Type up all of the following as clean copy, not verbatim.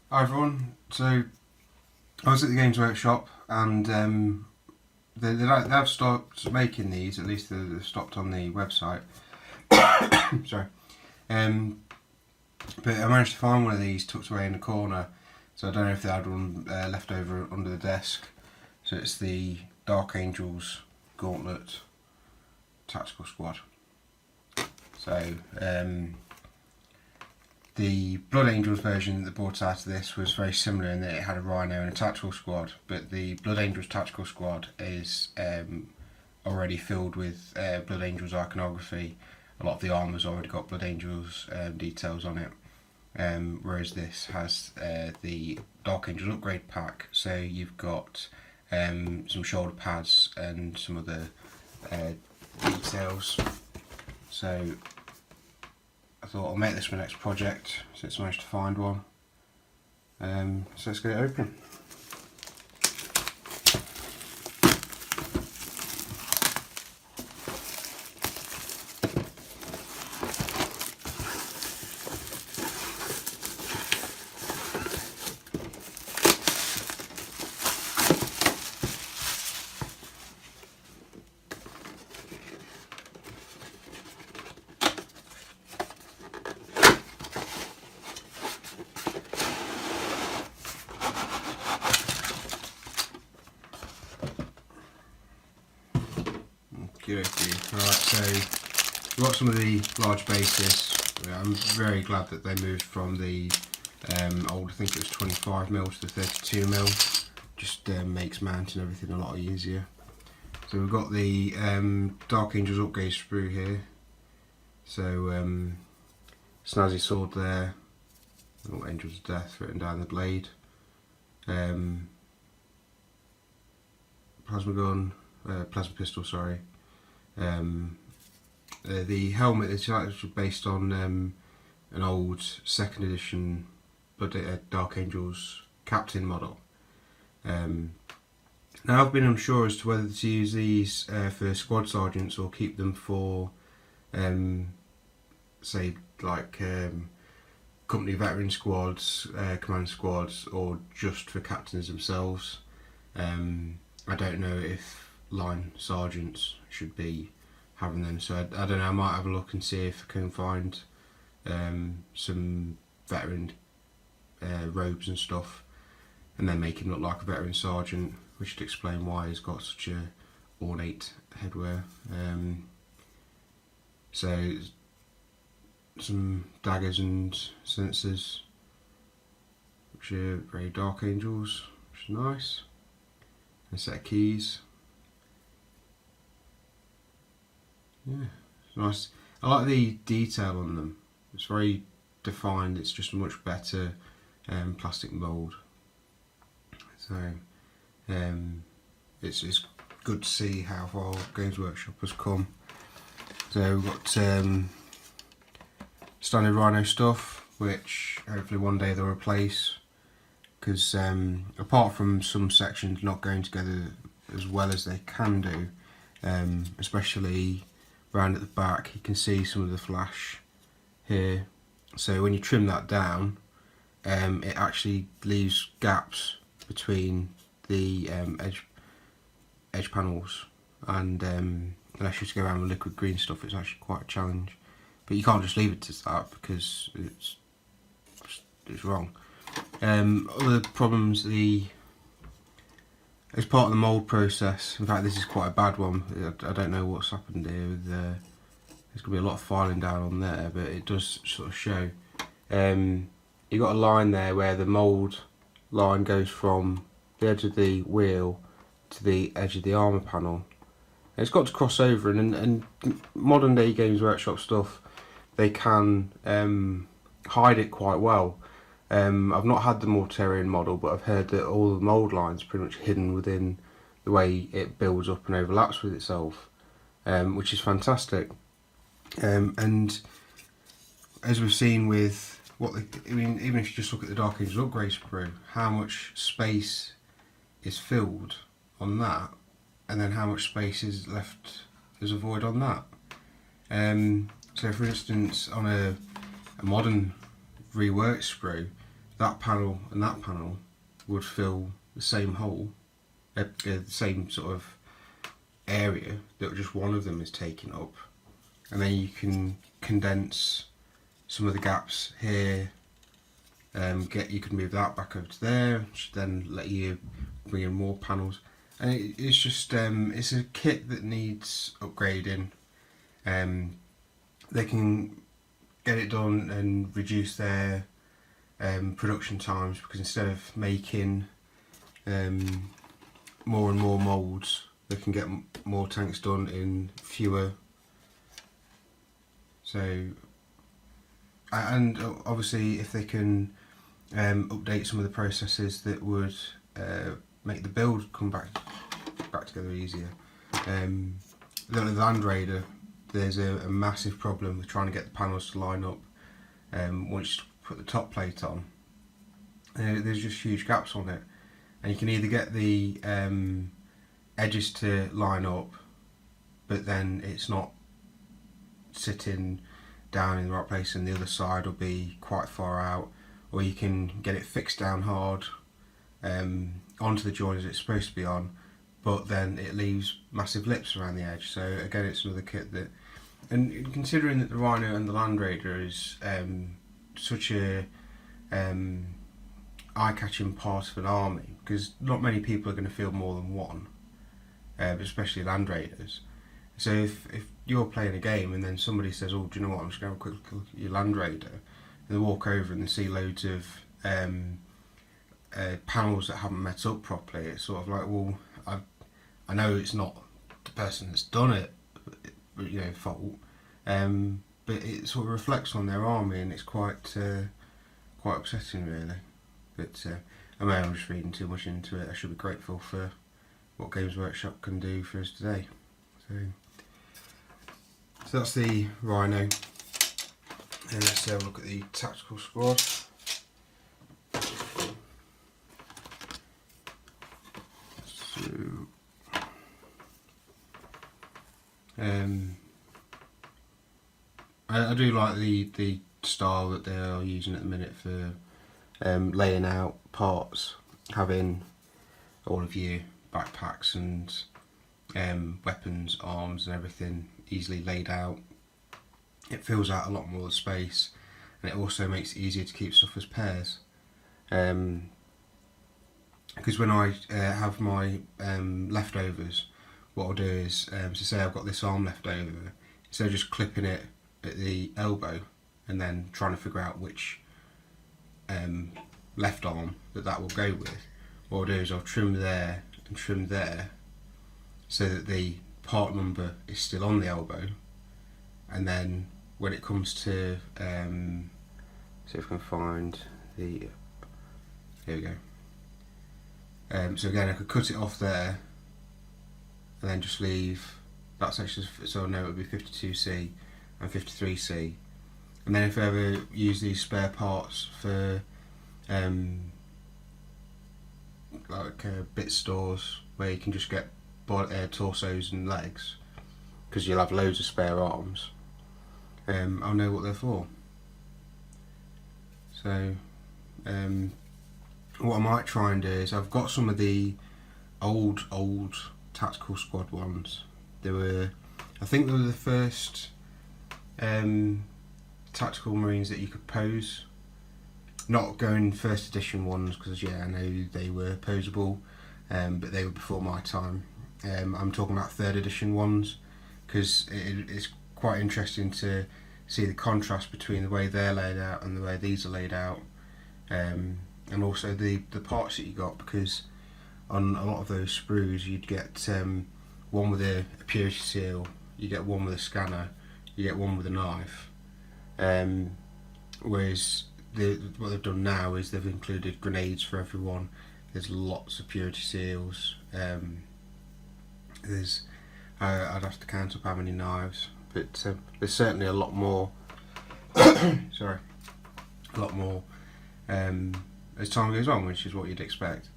Hi everyone, so I was at the Games Workshop and they've stopped making these, at least they've stopped on the website. Sorry. But I managed to find one of these tucked away in the corner, so I don't know if they had one left over under the desk. So it's the Dark Angels Gauntlet Tactical Squad. So the Blood Angels version that they brought out of this was very similar in that it had a Rhino and a Tactical Squad, but the Blood Angels Tactical Squad is already filled with Blood Angels iconography. A lot of the armour's already got Blood Angels details on it, whereas this has the Dark Angels upgrade pack, so you've got some shoulder pads and some other details. So I thought I'll make this my next project since I managed to find one. So let's get it open. Right, so we've got some of the large bases. I'm very glad that they moved from the old, I think it was 25mm to the 32mm. Just makes mounting everything a lot easier. So we've got the Dark Angels upgrade sprue here. So snazzy sword there, little Angels of Death written down the blade. Plasma gun, plasma pistol, sorry. The helmet is actually based on an old 2nd edition Dark Angels Captain model. Now I've been unsure as to whether to use these for squad sergeants or keep them for say like company veteran squads, command squads, or just for captains themselves. I don't know if line sergeants should be having them, so I don't know, I might have a look and see if I can find some veteran robes and stuff and then make him look like a veteran sergeant, which would explain why he's got such a ornate headwear. So some daggers and sensors, which are very Dark Angels, which is nice. A set of keys. Yeah, it's nice. I like the detail on them. It's very defined. It's just a much better plastic mould. So it's good to see how far Games Workshop has come. So we've got standard Rhino stuff, which hopefully one day they'll replace. Because apart from some sections not going together as well as they can do, especially round at the back, you can see some of the flash here. So when you trim that down, it actually leaves gaps between the edge panels, and unless you to go around with liquid green stuff, it's actually quite a challenge. But you can't just leave it as that because it's wrong. Other problems, as part of the mould process, in fact this is quite a bad one, I don't know what's happened here with, there's going to be a lot of filing down on there, but it does sort of show. You've got a line there where the mould line goes from the edge of the wheel to the edge of the armour panel. And it's got to cross over, and modern day Games Workshop stuff, they can hide it quite well. I've not had the Mortarian model, but I've heard that all the mould lines are pretty much hidden within the way it builds up and overlaps with itself, which is fantastic. And as we've seen with even if you just look at the Dark Angels upgrade sprue, how much space is filled on that, and then how much space is left as a void on that. So for instance, on a modern reworked sprue, that panel and that panel would fill the same hole, the same sort of area that just one of them is taking up, and then you can condense some of the gaps here. You can move that back over to there, which then let you bring in more panels. And it's just it's a kit that needs upgrading. They can get it done and reduce their production times, because instead of making more and more moulds, they can get more tanks done in fewer. So, and obviously if they can update some of the processes that would make the build come back together easier. The Land Raider, there's a massive problem with trying to get the panels to line up once you put the top plate on. There's just huge gaps on it, and you can either get the edges to line up, but then it's not sitting down in the right place and the other side will be quite far out, or you can get it fixed down hard onto the joint as it's supposed to be on, but then it leaves massive lips around the edge. So again, it's another kit that, and considering that the Rhino and the Land Raider is such a eye-catching part of an army, because not many people are going to field more than one, especially Land Raiders. So if you're playing a game and then somebody says, oh, do you know what, I'm just going to have a quick look at your Land Raider, and they walk over and they see loads of panels that haven't met up properly, it's sort of like, well, I know it's not the person that's done it, fault, but it sort of reflects on their army, and it's quite upsetting, really. But I'm just reading too much into it. I should be grateful for what Games Workshop can do for us today. So that's the Rhino, and let's have a look at the Tactical Squad. So I do like the style that they are using at the minute for laying out parts, having all of your backpacks and weapons, arms and everything easily laid out. It fills out a lot more of the space, and it also makes it easier to keep stuff as pairs. Because when I have my leftovers, what I'll do is, so say I've got this arm left over, instead of just clipping it at the elbow and then trying to figure out which left arm that will go with, what I'll do is I'll trim there and trim there, so that the part number is still on the elbow, and then when it comes to see if I can find the, here we go. So again, I could cut it off there and then just leave that section, so I know it would be 52C and 53C. And then if I ever use these spare parts for bit stores where you can just get torsos and legs, because you'll have loads of spare arms, I'll know what they're for. So what I might try and do is, I've got some of the old Tactical Squad ones. I think they were the first Tactical Marines that you could pose. Not going first edition ones, because I know they were posable, but they were before my time. I'm talking about third edition ones, because it's quite interesting to see the contrast between the way they're laid out and the way these are laid out, and also the parts that you got, because on a lot of those sprues you'd get one with a purity seal, you get one with a scanner, you get one with a knife, whereas what they've done now is they've included grenades for everyone. There's lots of purity seals. I'd have to count up how many knives, but there's certainly a lot more. Sorry, a lot more as time goes on, which is what you'd expect.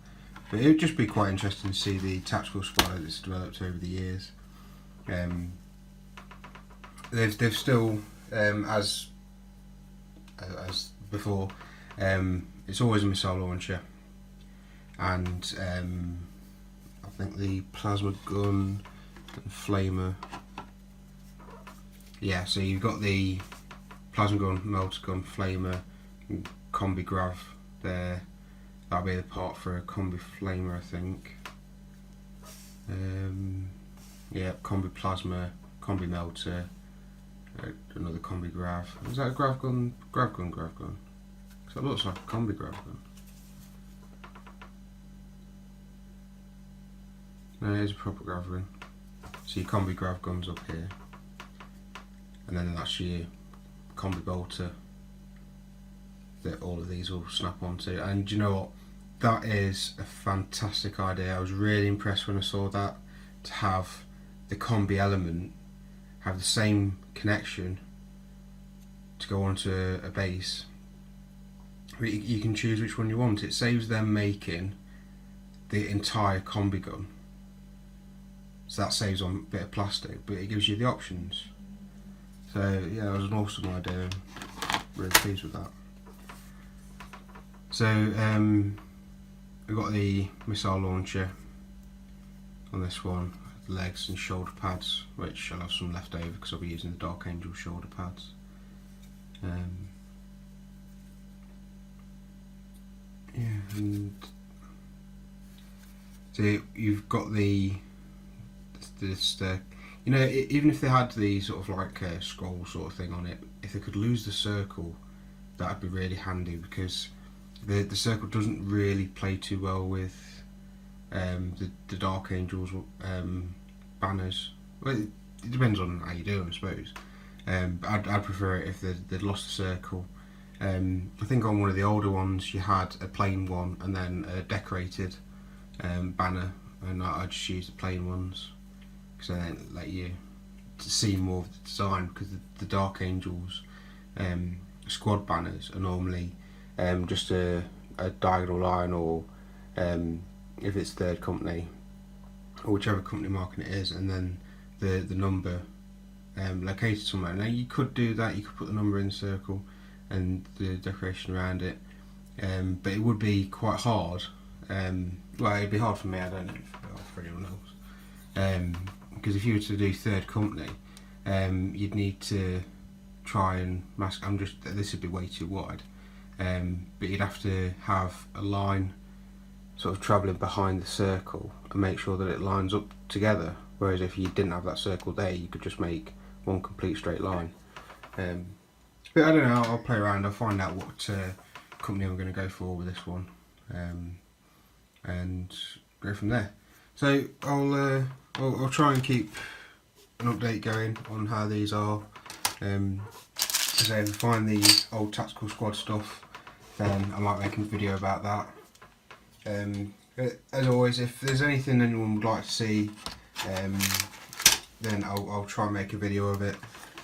But it would just be quite interesting to see the Tactical Squad that's developed over the years. They've still, as before, it's always a missile launcher, and I think the plasma gun and flamer. Yeah, so you've got the plasma gun, melter gun, flamer, and combi grav there. That'll be the part for a combi flamer, I think. Yeah, combi plasma, combi melter, another combi grav. Is that a grav gun? Grav gun. So it looks like a combi grav gun. No, it is a proper grav gun. So your combi grav gun's up here, and then that's your combi bolter that all of these will snap onto. And you know what? That is a fantastic idea. I was really impressed when I saw that, to have the combi element have the same connection to go onto a base. You can choose which one you want. It saves them making the entire combi gun, so that saves on a bit of plastic, but it gives you the options. So yeah, that was an awesome idea. Really pleased with that. So we've got the missile launcher on this one, legs and shoulder pads, which I'll have some left over because I'll be using the Dark Angel shoulder pads. Yeah, and so you've got this you know, even if they had the sort of like a scroll sort of thing on it, if they could lose the circle, that'd be really handy, because the circle doesn't really play too well with the Dark Angels banners. Well, it depends on how you do them, I suppose. But I'd prefer it if they'd lost the circle. I think on one of the older ones you had a plain one and then a decorated banner, and I'd just use the plain ones because then it let you see more of the design, because the Dark Angels squad banners are normally just a diagonal line, or if it's third company or whichever company marking it is, and then the number located somewhere. Now you could do that, you could put the number in the circle and the decoration around it, but it would be quite hard. Well, it'd be hard for me, I don't know for anyone else, because if you were to do third company, you'd need to try and mask. This would be way too wide, but you'd have to have a line sort of travelling behind the circle and make sure that it lines up together, whereas if you didn't have that circle there, you could just make one complete straight line. But I don't know, I'll play around, I'll find out what company I'm going to go for with this one, and go from there. So I'll try and keep an update going on how these are. If I find the old Tactical Squad stuff, then I might make a video about that. As always, if there's anything anyone would like to see, then I'll try and make a video of it.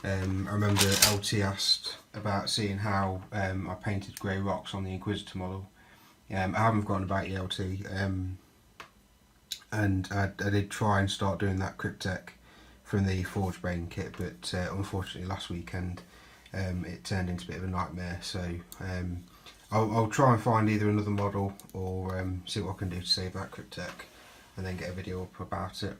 I remember LT asked about seeing how I painted grey rocks on the Inquisitor model. I haven't forgotten about you, LT, and I did try and start doing that Cryptek from the Forge Brain kit, but unfortunately last weekend it turned into a bit of a nightmare. So I'll try and find either another model or see what I can do to save that Cryptek and then get a video up about it.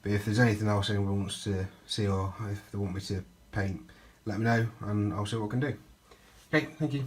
But if there's anything else anyone wants to see, or if they want me to paint, let me know and I'll see what I can do. Okay, thank you.